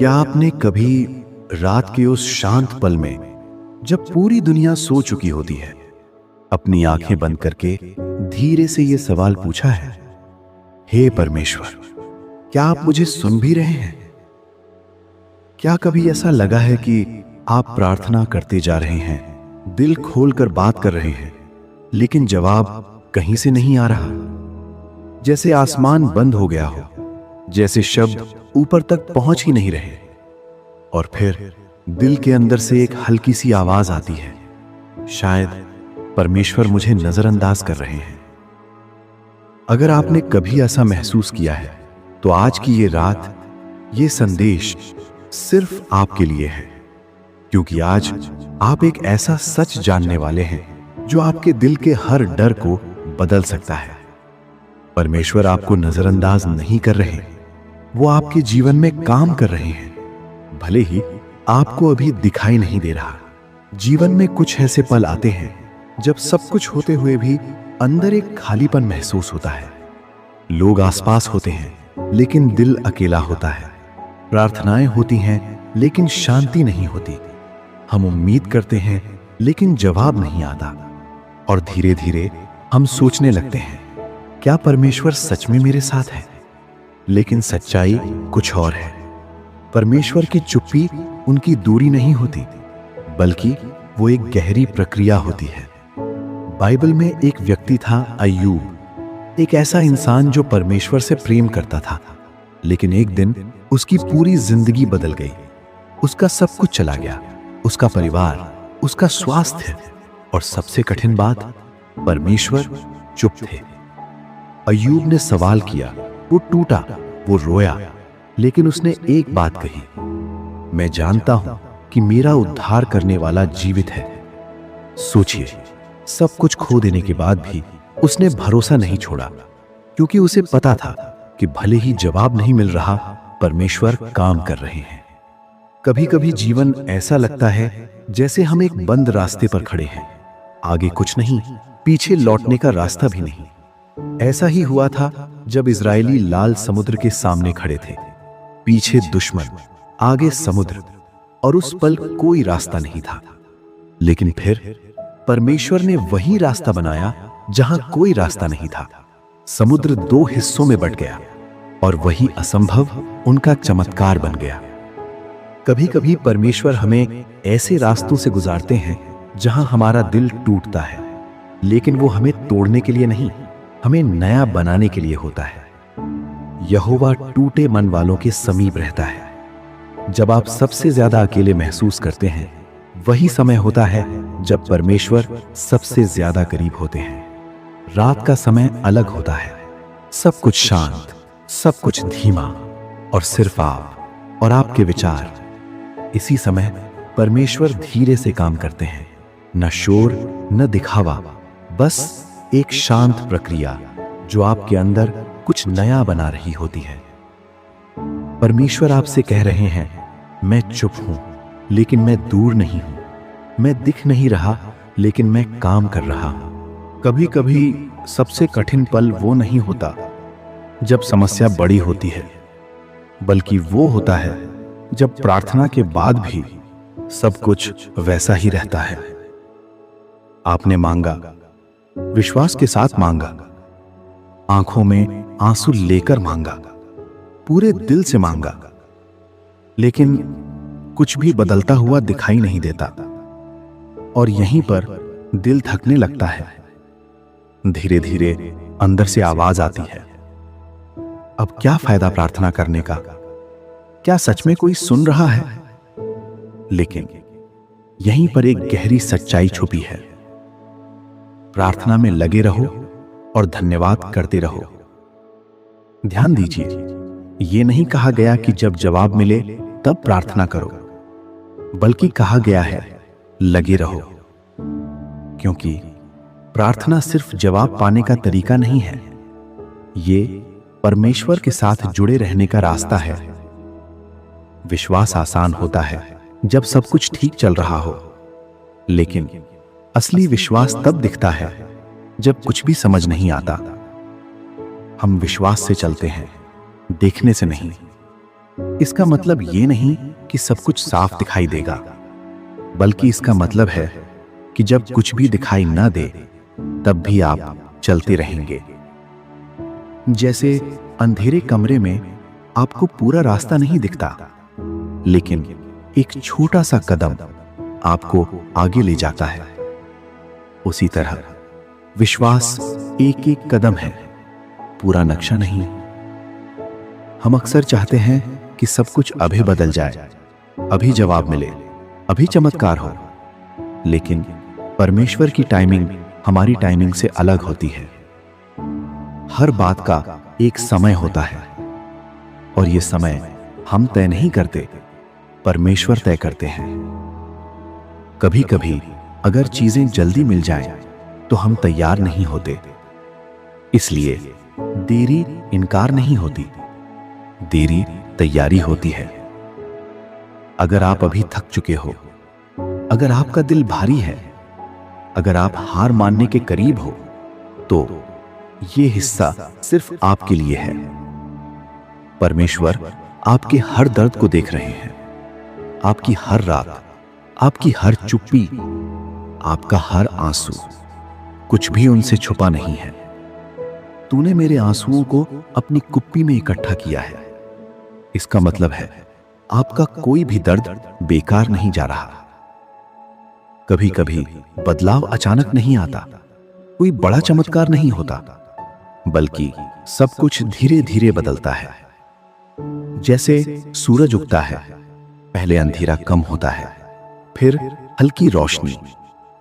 क्या आपने कभी रात के उस शांत पल में, जब पूरी दुनिया सो चुकी होती है, अपनी आंखें बंद करके धीरे से ये सवाल पूछा है, हे परमेश्वर, क्या आप मुझे सुन भी रहे हैं? क्या कभी ऐसा लगा है कि आप प्रार्थना करते जा रहे हैं, दिल खोलकर बात कर रहे हैं, लेकिन जवाब कहीं से नहीं आ रहा? जैसे आसमान बंद हो गया हो, जैसे शब्द ऊपर तक पहुंच ही नहीं रहे। और फिर दिल के अंदर से एक हल्की सी आवाज आती है, शायद परमेश्वर मुझे नजरअंदाज कर रहे हैं। अगर आपने कभी ऐसा महसूस किया है, तो आज की ये रात, ये संदेश सिर्फ आपके लिए है, क्योंकि आज आप एक ऐसा सच जानने वाले हैं जो आपके दिल के हर डर को बदल सकता है। परमेश्वर आपको नजरअंदाज नहीं कर रहे, वो आपके जीवन में काम कर रहे हैं, भले ही आपको अभी दिखाई नहीं दे रहा। जीवन में कुछ ऐसे पल आते हैं जब सब कुछ होते हुए भी अंदर एक खालीपन महसूस होता है। लोग आसपास होते हैं, लेकिन दिल अकेला होता है। प्रार्थनाएं होती हैं, लेकिन शांति नहीं होती। हम उम्मीद करते हैं, लेकिन जवाब नहीं आता। और धीरे धीरे हम सोचने लगते हैं, क्या परमेश्वर सच में मेरे साथ है? लेकिन सच्चाई कुछ और है। परमेश्वर की चुप्पी उनकी दूरी नहीं होती, बल्कि वो एक गहरी प्रक्रिया होती है। बाइबल में एक व्यक्ति था, अय्यूब, एक ऐसा इंसान जो परमेश्वर से प्रेम करता था, लेकिन एक दिन उसकी पूरी जिंदगी बदल गई। उसका सब कुछ चला गया, उसका परिवार, उसका स्वास्थ्य, और सबसे कठिन बात, परमेश्वर चुप थे। अय्यूब ने सवाल किया, वो टूटा, वो रोया, लेकिन उसने एक बात कही, मैं जानता हूं कि मेरा उद्धार करने वाला जीवित है। सोचिए, सब कुछ खो देने के बाद भी उसने भरोसा नहीं छोड़ा, क्योंकि उसे पता था कि भले ही जवाब नहीं मिल रहा, परमेश्वर काम कर रहे हैं। कभी कभी जीवन ऐसा लगता है जैसे हम एक बंद रास्ते पर खड़े हैं, आगे कुछ नहीं, पीछे लौटने का रास्ता भी नहीं। ऐसा ही हुआ था जब इजरायली लाल समुद्र के सामने खड़े थे, पीछे दुश्मन, आगे समुद्र, और उस पल कोई रास्ता नहीं था। लेकिन फिर परमेश्वर ने वही रास्ता बनाया जहां कोई रास्ता नहीं था। समुद्र दो हिस्सों में बंट गया, और वही असंभव उनका चमत्कार बन गया। कभी कभी परमेश्वर हमें ऐसे रास्तों से गुजारते हैं जहां हमारा दिल टूटता है, लेकिन वो हमें तोड़ने के लिए नहीं, हमें नया बनाने के लिए होता है। यहोवा टूटे मन वालों के समीप रहता है। जब आप सबसे ज्यादा अकेले महसूस करते हैं, वही समय होता है जब परमेश्वर सबसे ज्यादा करीब होते हैं। रात का समय अलग होता है, सब कुछ शांत, सब कुछ धीमा, और सिर्फ आप और आपके विचार। इसी समय परमेश्वर धीरे से काम करते हैं, न शोर न दिखावा, बस एक शांत प्रक्रिया जो आपके अंदर कुछ नया बना रही होती है। परमेश्वर आपसे कह रहे हैं, मैं चुप हूं, लेकिन मैं दूर नहीं हूं। मैं दिख नहीं रहा, लेकिन मैं काम कर रहा हूं। कभी कभी सबसे कठिन पल वो नहीं होता जब समस्या बड़ी होती है, बल्कि वो होता है जब प्रार्थना के बाद भी सब कुछ वैसा ही रहता है। आपने मांगा, विश्वास के साथ मांगा, आंखों में आंसू लेकर मांगा, पूरे दिल से मांगा, लेकिन कुछ भी बदलता हुआ दिखाई नहीं देता। और यहीं पर दिल थकने लगता है। धीरे धीरे अंदर से आवाज आती है, अब क्या फायदा प्रार्थना करने का? क्या सच में कोई सुन रहा है? लेकिन यहीं पर एक गहरी सच्चाई छुपी है। प्रार्थना में लगे रहो और धन्यवाद करते रहो। ध्यान दीजिए, यह नहीं कहा गया कि जब जवाब मिले तब प्रार्थना करो, बल्कि कहा गया है लगे रहो, क्योंकि प्रार्थना सिर्फ जवाब पाने का तरीका नहीं है, ये परमेश्वर के साथ जुड़े रहने का रास्ता है। विश्वास आसान होता है जब सब कुछ ठीक चल रहा हो, लेकिन असली विश्वास तब दिखता है जब कुछ भी समझ नहीं आता। हम विश्वास से चलते हैं, देखने से नहीं। इसका मतलब ये नहीं कि सब कुछ साफ दिखाई देगा, बल्कि इसका मतलब है कि जब कुछ भी दिखाई ना दे तब भी आप चलते रहेंगे। जैसे अंधेरे कमरे में आपको पूरा रास्ता नहीं दिखता, लेकिन एक छोटा सा कदम आपको आगे ले जाता है। उसी तरह विश्वास एक एक कदम है, पूरा नक्शा नहीं। हम अक्सर चाहते हैं कि सब कुछ अभी बदल जाए, अभी जवाब मिले, अभी चमत्कार हो, लेकिन परमेश्वर की टाइमिंग हमारी टाइमिंग से अलग होती है। हर बात का एक समय होता है, और ये समय हम तय नहीं करते, परमेश्वर तय करते हैं। कभी कभी अगर चीजें जल्दी मिल जाएं, तो हम तैयार नहीं होते। इसलिए देरी इनकार नहीं होती, देरी तैयारी होती है। अगर आप अभी थक चुके हो, अगर आपका दिल भारी है, अगर आप हार मानने के करीब हो, तो ये हिस्सा सिर्फ आपके लिए है। परमेश्वर आपके हर दर्द को देख रहे हैं, आपकी हर रात, आपकी हर चुप्पी, आपका हर आंसू। कुछ भी उनसे छुपा नहीं है। तूने मेरे आंसुओं को अपनी कुप्पी में इकट्ठा किया है। इसका मतलब है आपका कोई भी दर्द बेकार नहीं जा रहा। कभी कभी बदलाव अचानक नहीं आता, कोई बड़ा चमत्कार नहीं होता, बल्कि सब कुछ धीरे धीरे बदलता है। जैसे सूरज उगता है, पहले अंधेरा कम होता है, फिर हल्की रोशनी,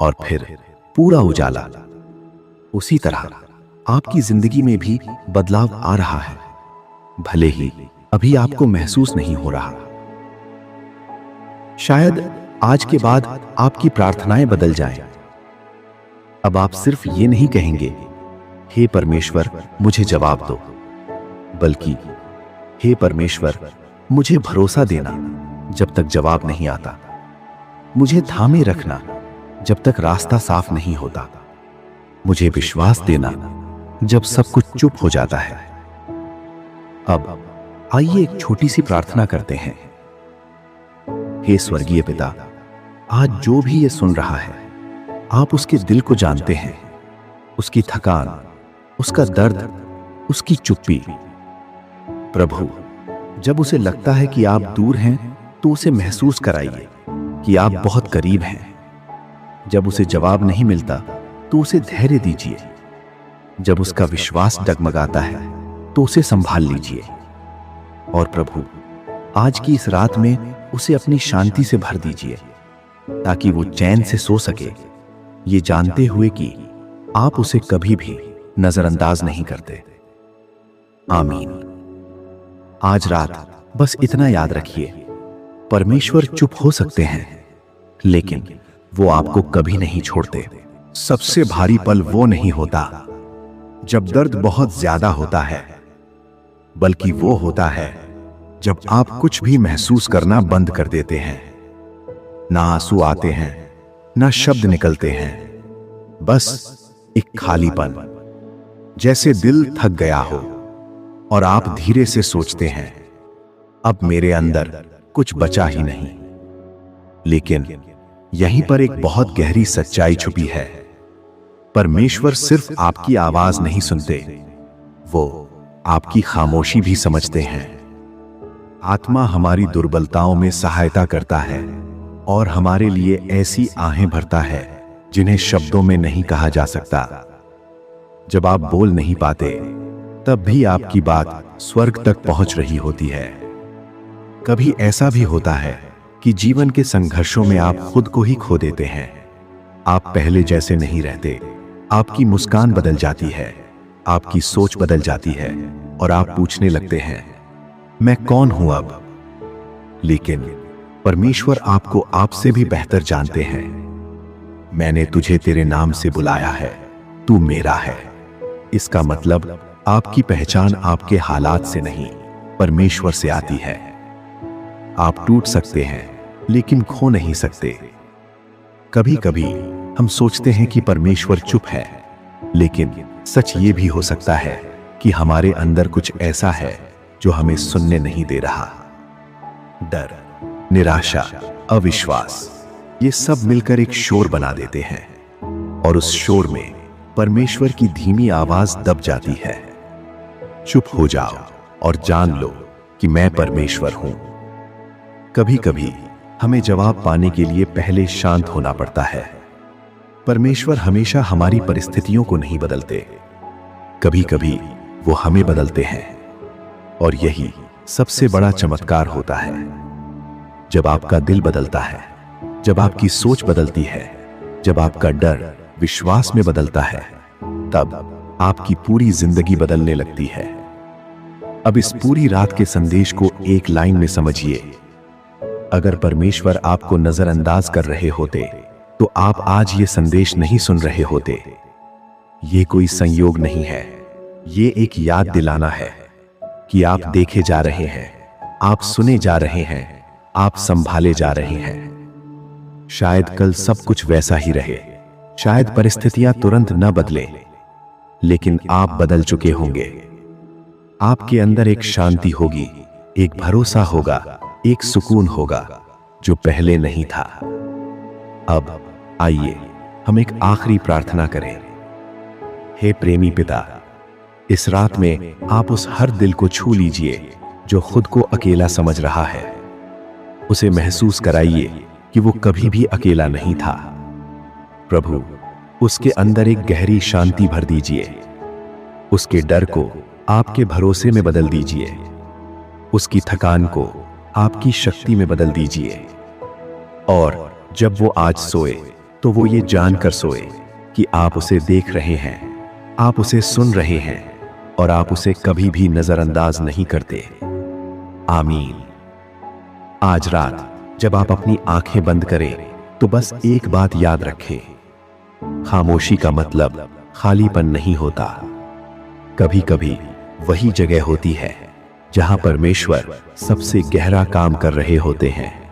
और फिर पूरा उजाला। उसी तरह आपकी जिंदगी में भी बदलाव आ रहा है, भले ही अभी आपको महसूस नहीं हो रहा। शायद आज के बाद आपकी प्रार्थनाएं बदल जाएं। अब आप सिर्फ ये नहीं कहेंगे, हे परमेश्वर मुझे जवाब दो, बल्कि हे परमेश्वर मुझे भरोसा देना जब तक जवाब नहीं आता, मुझे थामे रखना जब तक रास्ता साफ नहीं होता, मुझे विश्वास देना जब सब कुछ चुप हो जाता है। अब आइए एक छोटी सी प्रार्थना करते हैं। हे स्वर्गीय पिता, आज जो भी ये सुन रहा है, आप उसके दिल को जानते हैं, उसकी थकान, उसका दर्द, उसकी चुप्पी। प्रभु, जब उसे लगता है कि आप दूर हैं, तो उसे महसूस कराइए कि आप बहुत करीब हैं। जब उसे जवाब नहीं मिलता, तो उसे धैर्य दीजिए। जब उसका विश्वास डगमगाता है, तो उसे संभाल लीजिए। और प्रभु, आज की इस रात में उसे अपनी शांति से भर दीजिए, ताकि वो चैन से सो सके, ये जानते हुए कि आप उसे कभी भी नजरअंदाज नहीं करते। आमीन। आज रात बस इतना याद रखिए, परमेश्वर चुप हो सकते हैं, लेकिन वो आपको कभी नहीं छोड़ते। सबसे भारी पल वो नहीं होता जब दर्द बहुत ज्यादा होता है, बल्कि वो होता है जब आप कुछ भी महसूस करना बंद कर देते हैं। ना आंसू आते हैं, ना शब्द निकलते हैं, बस एक खालीपन, जैसे दिल थक गया हो और आप धीरे से सोचते हैं, अब मेरे अंदर कुछ बचा ही नहीं। लेकिन यहीं पर एक बहुत गहरी सच्चाई छुपी है। परमेश्वर सिर्फ आपकी आवाज नहीं सुनते, वो आपकी खामोशी भी समझते हैं। आत्मा हमारी दुर्बलताओं में सहायता करता है और हमारे लिए ऐसी आहें भरता है जिन्हें शब्दों में नहीं कहा जा सकता। जब आप बोल नहीं पाते, तब भी आपकी बात स्वर्ग तक पहुंच रही होती है। कभी ऐसा भी होता है कि जीवन के संघर्षों में आप खुद को ही खो देते हैं। आप पहले जैसे नहीं रहते, आपकी मुस्कान बदल जाती है, आपकी सोच बदल जाती है, और आप पूछने लगते हैं, मैं कौन हूं अब? लेकिन परमेश्वर आपको आपसे भी बेहतर जानते हैं। मैंने तुझे तेरे नाम से बुलाया है, तू मेरा है। इसका मतलब आपकी पहचान आपके हालात से नहीं, परमेश्वर से आती है। आप टूट सकते हैं, लेकिन खो नहीं सकते। कभी कभी हम सोचते हैं कि परमेश्वर चुप है, लेकिन सच ये भी हो सकता है कि हमारे अंदर कुछ ऐसा है जो हमें सुनने नहीं दे रहा। डर, निराशा, अविश्वास, ये सब मिलकर एक शोर बना देते हैं और उस शोर में परमेश्वर की धीमी आवाज दब जाती है। चुप हो जाओ और जान लो कि मैं परमेश्वर हूं। कभी कभी हमें जवाब पाने के लिए पहले शांत होना पड़ता है। परमेश्वर हमेशा हमारी परिस्थितियों को नहीं बदलते, कभी कभी वो हमें बदलते हैं, और यही सबसे बड़ा चमत्कार होता है। जब आपका दिल बदलता है, जब आपकी सोच बदलती है, जब आपका डर विश्वास में बदलता है, तब आपकी पूरी जिंदगी बदलने लगती है। अब इस पूरी रात के संदेश को एक लाइन में समझिए। अगर परमेश्वर आपको नजरअंदाज कर रहे होते तो आप आज ये संदेश नहीं सुन रहे होते। ये कोई संयोग नहीं है, ये एक याद दिलाना है कि आप देखे जा रहे हैं, आप सुने जा रहे हैं, आप संभाले जा रहे हैं। शायद कल सब कुछ वैसा ही रहे, शायद परिस्थितियां तुरंत न बदले, लेकिन आप बदल चुके होंगे। आपके अंदर एक शांति होगी, एक भरोसा होगा, एक सुकून होगा जो पहले नहीं था। अब आइए हम एक आखिरी प्रार्थना करें। हे प्रेमी पिता, इस रात में आप उस हर दिल को छू लीजिए जो खुद को अकेला समझ रहा है। उसे महसूस कराइए कि वो कभी भी अकेला नहीं था। प्रभु, उसके अंदर एक गहरी शांति भर दीजिए। उसके डर को आपके भरोसे में बदल दीजिए। उसकी थकान को आपकी शक्ति में बदल दीजिए। और जब वो आज सोए तो वो ये जानकर सोए कि आप उसे देख रहे हैं, आप उसे सुन रहे हैं और आप उसे कभी भी नजरअंदाज नहीं करते। आमीन। आज रात जब आप अपनी आंखें बंद करें तो बस एक बात याद रखें, खामोशी का मतलब खालीपन नहीं होता। कभी कभी वही जगह होती है जहां परमेश्वर सबसे गहरा काम कर रहे होते हैं।